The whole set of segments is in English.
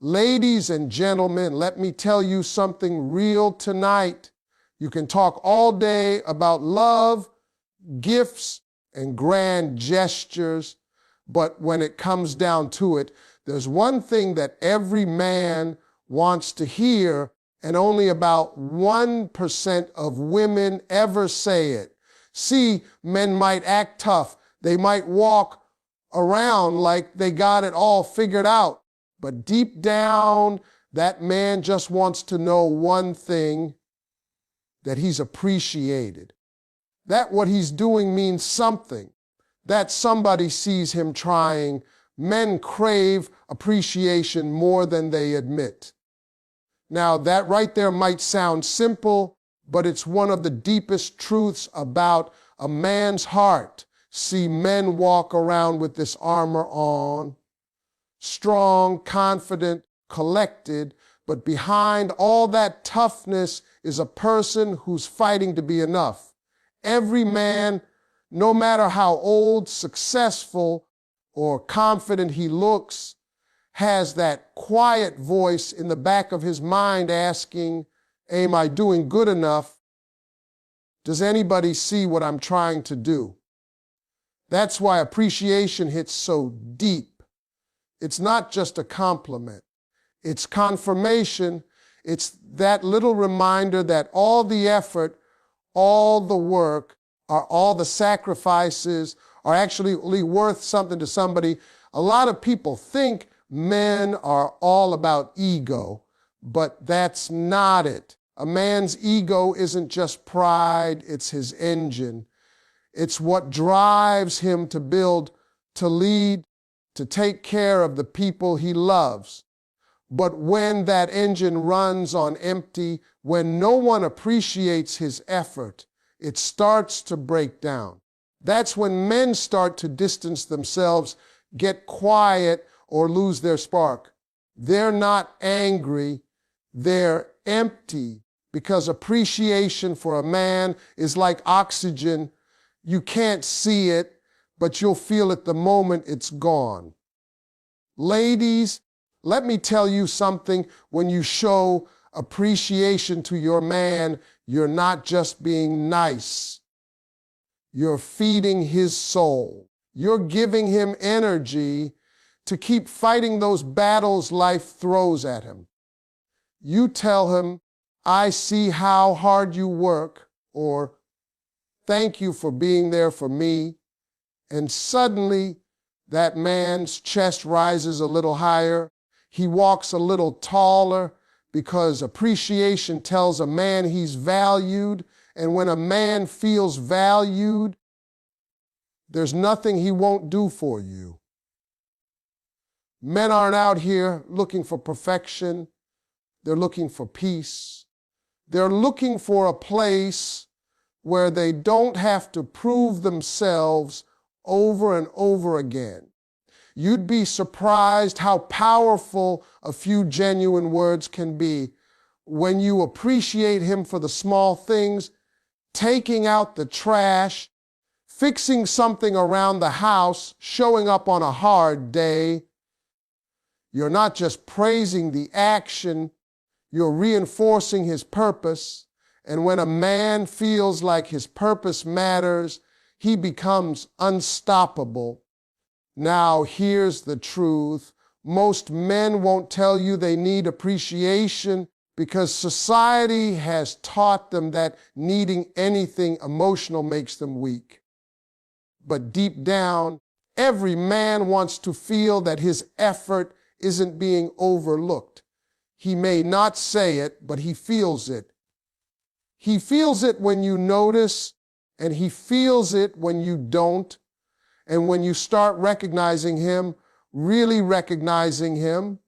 Ladies and gentlemen, let me tell you something real tonight. You can talk all day about love, gifts, and grand gestures, but when it comes down to it, there's one thing that every man wants to hear, and only about 1% of women ever say it. See, men might act tough. They might walk around like they got it all figured out. But deep down, that man just wants to know one thing, that he's appreciated. That what he's doing means something, that somebody sees him trying. Men crave appreciation more than they admit. Now, that right there might sound simple, but it's one of the deepest truths about a man's heart. See, men walk around with this armor on, strong, confident, collected, but behind all that toughness is a person who's fighting to be enough. Every man, no matter how old, successful, or confident he looks, has that quiet voice in the back of his mind asking, am I doing good enough? Does anybody see what I'm trying to do? That's why appreciation hits so deep. It's not just a compliment. It's confirmation. It's that little reminder that all the effort, all the work, or all the sacrifices are actually worth something to somebody. A lot of people think men are all about ego, but that's not it. A man's ego isn't just pride, it's his engine. It's what drives him to build, to lead, to take care of the people he loves. But when that engine runs on empty, when no one appreciates his effort, it starts to break down. That's when men start to distance themselves, get quiet, or lose their spark. They're not angry, they're empty, because appreciation for a man is like oxygen. You can't see it, but you'll feel it the moment it's gone. Ladies, let me tell you something. When you show appreciation to your man, you're not just being nice. You're feeding his soul. You're giving him energy to keep fighting those battles life throws at him. You tell him, I see how hard you work, or thank you for being there for me. And suddenly that man's chest rises a little higher. He walks a little taller, because appreciation tells a man he's valued. And when a man feels valued, there's nothing he won't do for you. Men aren't out here looking for perfection. They're looking for peace. They're looking for a place where they don't have to prove themselves over and over again. You'd be surprised how powerful a few genuine words can be. When you appreciate him for the small things, taking out the trash, fixing something around the house, showing up on a hard day, you're not just praising the action, you're reinforcing his purpose. And when a man feels like his purpose matters, he becomes unstoppable. Now, here's the truth. Most men won't tell you they need appreciation because society has taught them that needing anything emotional makes them weak. But deep down, every man wants to feel that his effort isn't being overlooked. He may not say it, but he feels it. He feels it when you notice, and he feels it when you don't. And when you start recognizing him, really recognizing him,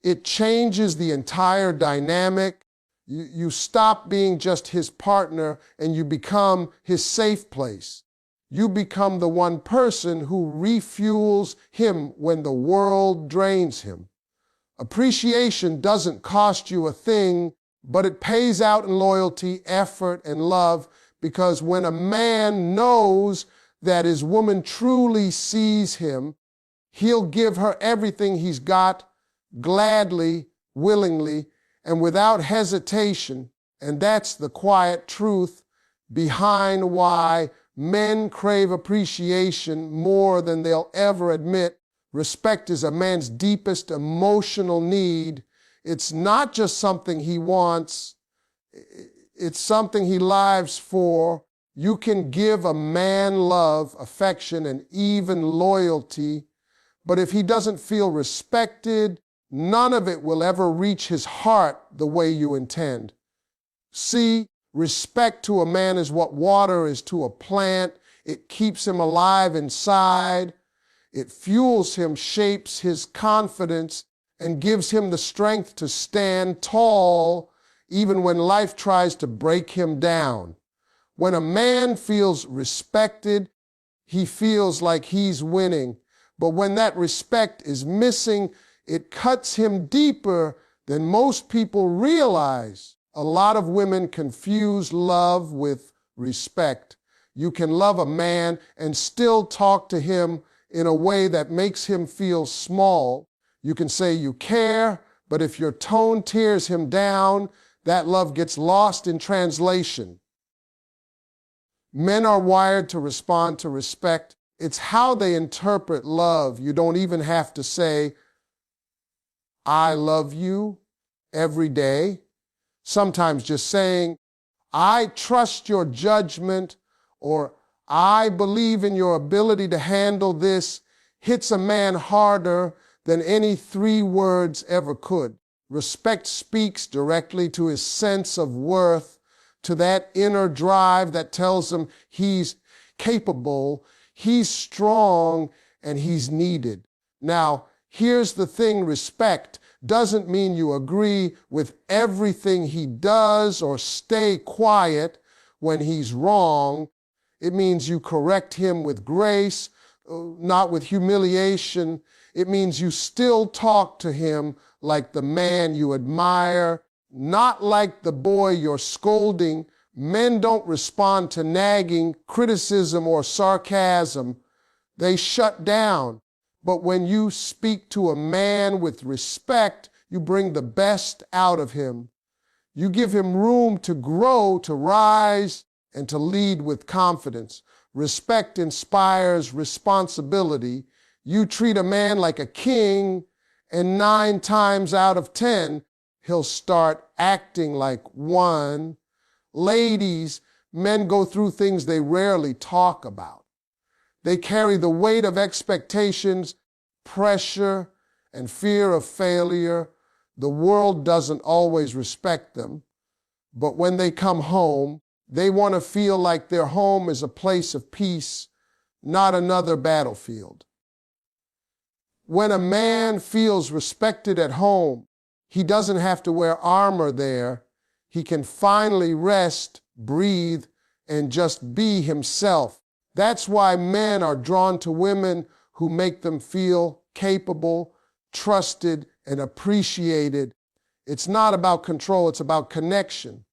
it changes the entire dynamic. You stop being just his partner and you become his safe place. You become the one person who refuels him when the world drains him. Appreciation doesn't cost you a thing, but it pays out in loyalty, effort, and love, because when a man knows that his woman truly sees him, he'll give her everything he's got, gladly, willingly, and without hesitation. And that's the quiet truth behind why men crave appreciation more than they'll ever admit. Respect is a man's deepest emotional need. It's not just something he wants, it's something he lives for. You can give a man love, affection, and even loyalty, but if he doesn't feel respected, none of it will ever reach his heart the way you intend. See, respect to a man is what water is to a plant. It keeps him alive inside. It fuels him, shapes his confidence, and gives him the strength to stand tall even when life tries to break him down. When a man feels respected, he feels like he's winning. But when that respect is missing, it cuts him deeper than most people realize. A lot of women confuse love with respect. You can love a man and still talk to him in a way that makes him feel small. You can say you care, but if your tone tears him down, that love gets lost in translation. Men are wired to respond to respect. It's how they interpret love. You don't even have to say, I love you every day. Sometimes just saying, I trust your judgment, or I believe in your ability to handle this, hits a man harder than any 3 words ever could. Respect speaks directly to his sense of worth, to that inner drive that tells him he's capable, he's strong, and he's needed. Now, here's the thing, respect doesn't mean you agree with everything he does or stay quiet when he's wrong. It means you correct him with grace, not with humiliation. It means you still talk to him like the man you admire, not like the boy you're scolding. Men don't respond to nagging, criticism, or sarcasm. They shut down. But when you speak to a man with respect, you bring the best out of him. You give him room to grow, to rise, and to lead with confidence. Respect inspires responsibility. You treat a man like a king, and 9 times out of 10, he'll start acting like one. Ladies, men go through things they rarely talk about. They carry the weight of expectations, pressure, and fear of failure. The world doesn't always respect them, but when they come home, they want to feel like their home is a place of peace, not another battlefield. When a man feels respected at home, he doesn't have to wear armor there. He can finally rest, breathe, and just be himself. That's why men are drawn to women who make them feel capable, trusted, and appreciated. It's not about control, it's about connection.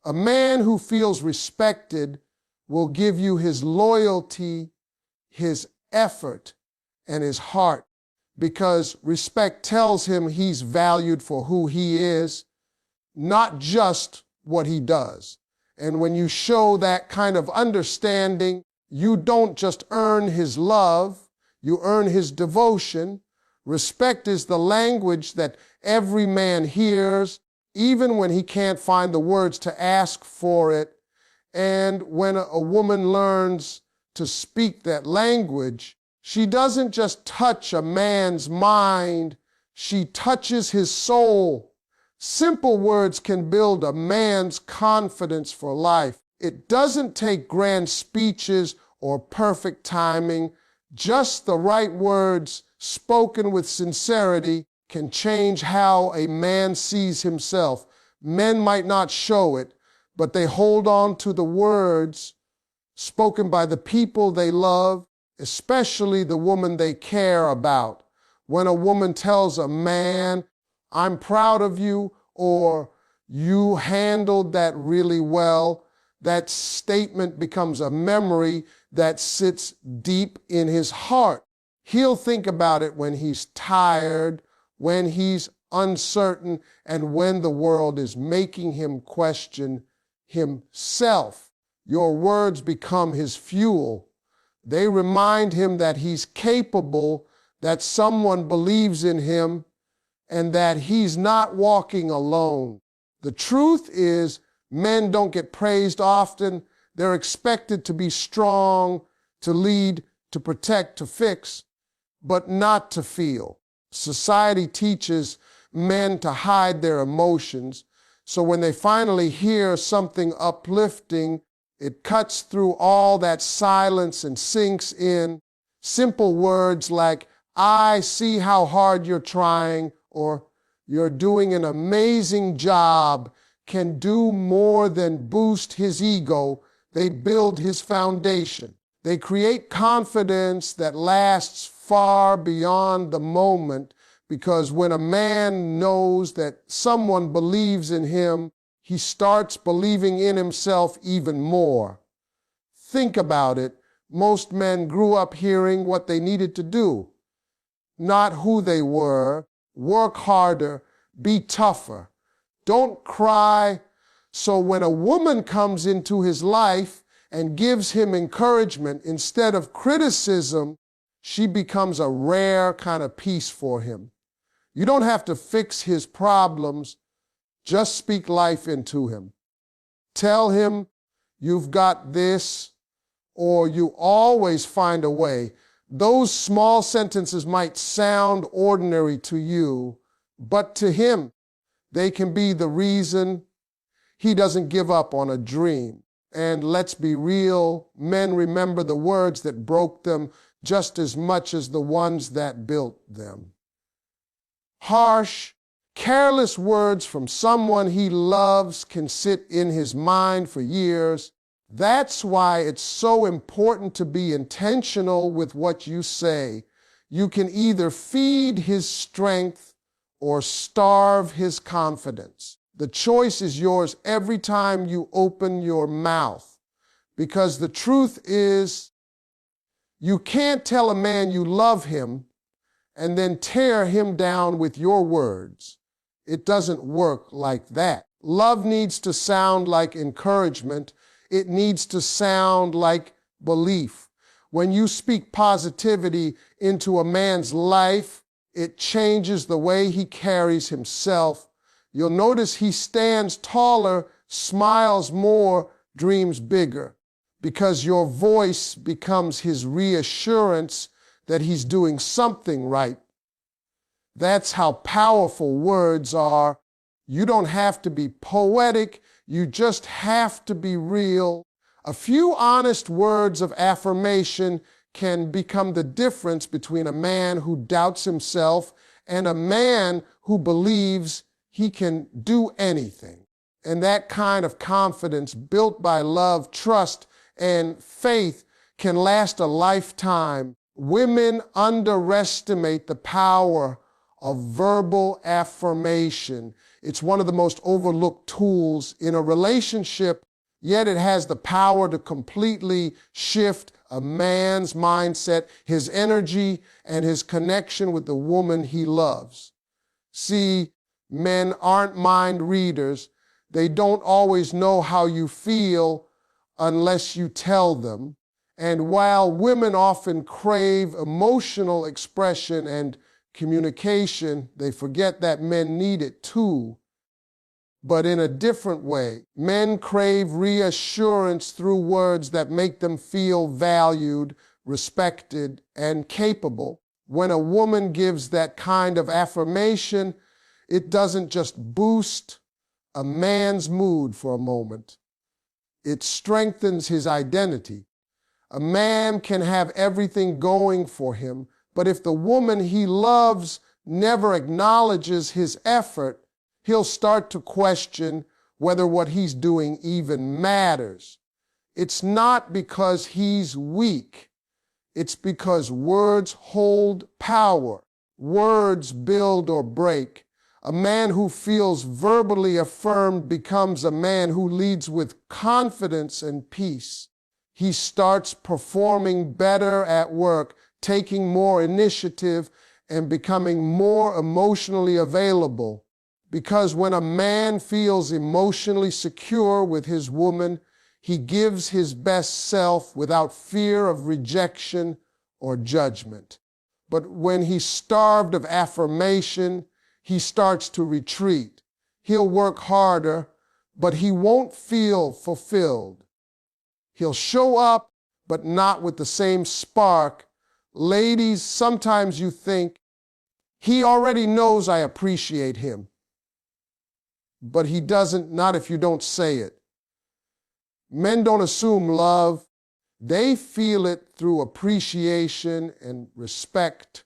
A man who feels respected will give you his loyalty, his effort, and his heart, because respect tells him he's valued for who he is, not just what he does. And when you show that kind of understanding, you don't just earn his love, you earn his devotion. Respect is the language that every man hears, even when he can't find the words to ask for it. And when a woman learns to speak that language, she doesn't just touch a man's mind, she touches his soul. Simple words can build a man's confidence for life. It doesn't take grand speeches or perfect timing. Just the right words spoken with sincerity can change how a man sees himself. Men might not show it, but they hold on to the words spoken by the people they love, especially the woman they care about. When a woman tells a man, I'm proud of you, or you handled that really well, that statement becomes a memory that sits deep in his heart. He'll think about it when he's tired when he's uncertain, and when the world is making him question himself. Your words become his fuel. They remind him that he's capable, that someone believes in him, and that he's not walking alone. The truth is, men don't get praised often. They're expected to be strong, to lead, to protect, to fix, but not to feel. Society teaches men to hide their emotions, so when they finally hear something uplifting, it cuts through all that silence and sinks in. Simple words like, "I see how hard you're trying," or "You're doing an amazing job," can do more than boost his ego. They build his foundation. They create confidence that lasts far beyond the moment, because when a man knows that someone believes in him, he starts believing in himself even more. Think about it. Most men grew up hearing what they needed to do, not who they were. Work harder, be tougher, don't cry. So when a woman comes into his life and gives him encouragement instead of criticism, she becomes a rare kind of peace for him. You don't have to fix his problems, just speak life into him. Tell him, "You've got this," or "You always find a way." Those small sentences might sound ordinary to you, but to him, they can be the reason he doesn't give up on a dream. And let's be real, men remember the words that broke them just as much as the ones that built them. Harsh, careless words from someone he loves can sit in his mind for years. That's why it's so important to be intentional with what you say. You can either feed his strength or starve his confidence. The choice is yours every time you open your mouth, because the truth is, you can't tell a man you love him and then tear him down with your words. It doesn't work like that. Love needs to sound like encouragement. It needs to sound like belief. When you speak positivity into a man's life, it changes the way he carries himself. You'll notice he stands taller, smiles more, dreams bigger, because your voice becomes his reassurance that he's doing something right. That's how powerful words are. You don't have to be poetic, you just have to be real. A few honest words of affirmation can become the difference between a man who doubts himself and a man who believes he can do anything. And that kind of confidence built by love, trust, and faith can last a lifetime. Women underestimate the power of verbal affirmation. It's one of the most overlooked tools in a relationship, yet it has the power to completely shift a man's mindset, his energy, and his connection with the woman he loves. See, men aren't mind readers. They don't always know how you feel unless you tell them. And while women often crave emotional expression and communication, they forget that men need it too, but in a different way. Men crave reassurance through words that make them feel valued, respected, and capable. When a woman gives that kind of affirmation, it doesn't just boost a man's mood for a moment. It strengthens his identity. A man can have everything going for him, but if the woman he loves never acknowledges his effort, he'll start to question whether what he's doing even matters. It's not because he's weak. It's because words hold power. Words build or break. A man who feels verbally affirmed becomes a man who leads with confidence and peace. He starts performing better at work, taking more initiative, and becoming more emotionally available. Because when a man feels emotionally secure with his woman, he gives his best self without fear of rejection or judgment. But when he's starved of affirmation, he starts to retreat. He'll work harder, but he won't feel fulfilled. He'll show up, but not with the same spark. Ladies, sometimes you think, he already knows I appreciate him. But he doesn't, not if you don't say it. Men don't assume love. They feel it through appreciation and respect.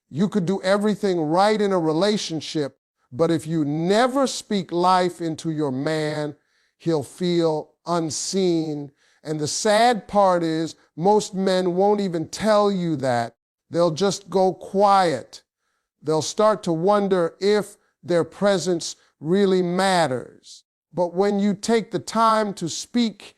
You could do everything right in a relationship, but if you never speak life into your man, he'll feel unseen. And the sad part is, most men won't even tell you that. They'll just go quiet. They'll start to wonder if their presence really matters. But when you take the time to speak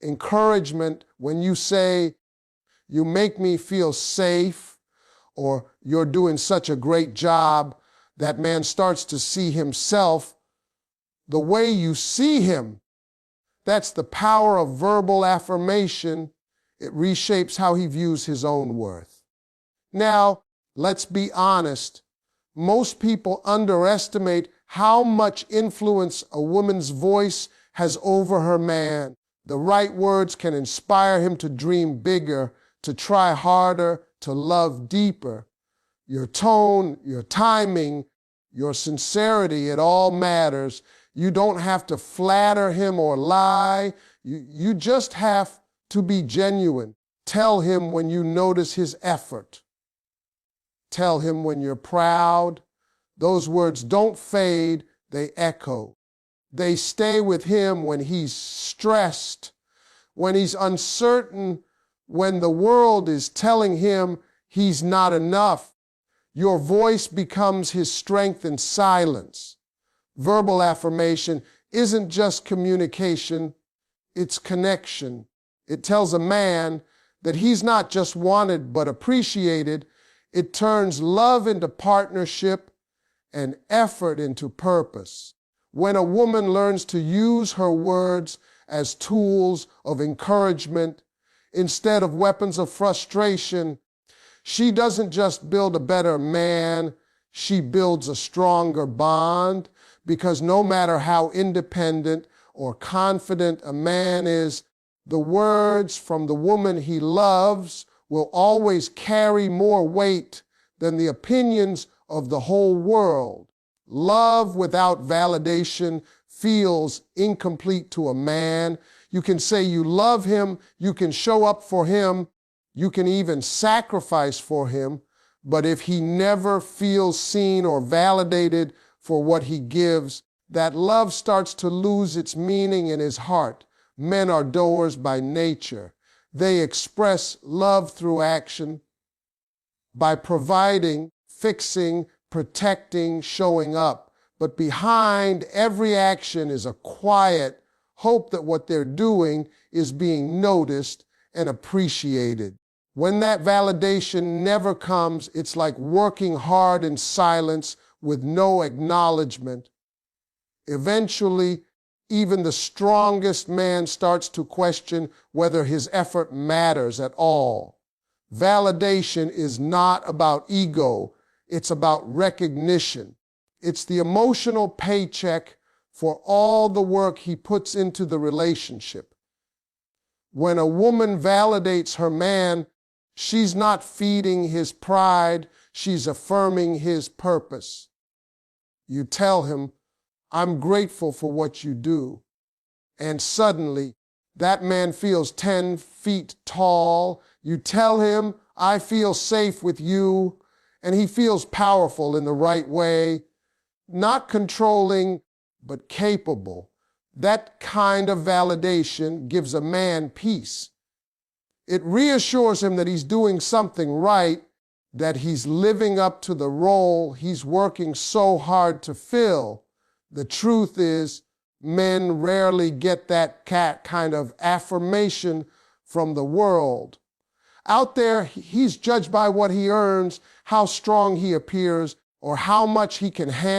encouragement, when you say, you make me feel safe, or you're doing such a great job, that man starts to see himself the way you see him. That's the power of verbal affirmation. It reshapes how he views his own worth. Now, let's be honest. Most people underestimate how much influence a woman's voice has over her man. The right words can inspire him to dream bigger, to try harder, to love deeper. Your tone, your timing, your sincerity, it all matters. You don't have to flatter him or lie. You just have to be genuine. Tell him when you notice his effort. Tell him when you're proud. Those words don't fade, they echo. They stay with him when he's stressed, when he's uncertain, when the world is telling him he's not enough. Your voice becomes his strength in silence. Verbal affirmation isn't just communication, it's connection. It tells a man that he's not just wanted but appreciated. It turns love into partnership and effort into purpose. When a woman learns to use her words as tools of encouragement instead of weapons of frustration, she doesn't just build a better man, she builds a stronger bond, because no matter how independent or confident a man is, the words from the woman he loves will always carry more weight than the opinions of the whole world. Love without validation feels incomplete to a man. You can say you love him, you can show up for him, you can even sacrifice for him, but if he never feels seen or validated for what he gives, that love starts to lose its meaning in his heart. Men are doers by nature. They express love through action by providing, fixing, protecting, showing up. But behind every action is a quiet hope that what they're doing is being noticed and appreciated. When that validation never comes, it's like working hard in silence with no acknowledgement. Eventually, even the strongest man starts to question whether his effort matters at all. Validation is not about ego, it's about recognition. It's the emotional paycheck for all the work he puts into the relationship. When a woman validates her man, she's not feeding his pride, she's affirming his purpose. You tell him, I'm grateful for what you do. And suddenly, that man feels 10 feet tall. You tell him, I feel safe with you. And he feels powerful in the right way, not controlling, but capable. That kind of validation gives a man peace. It reassures him that he's doing something right, that he's living up to the role he's working so hard to fill. The truth is, men rarely get that kind of affirmation from the world. Out there, he's judged by what he earns, how strong he appears, or how much he can handle.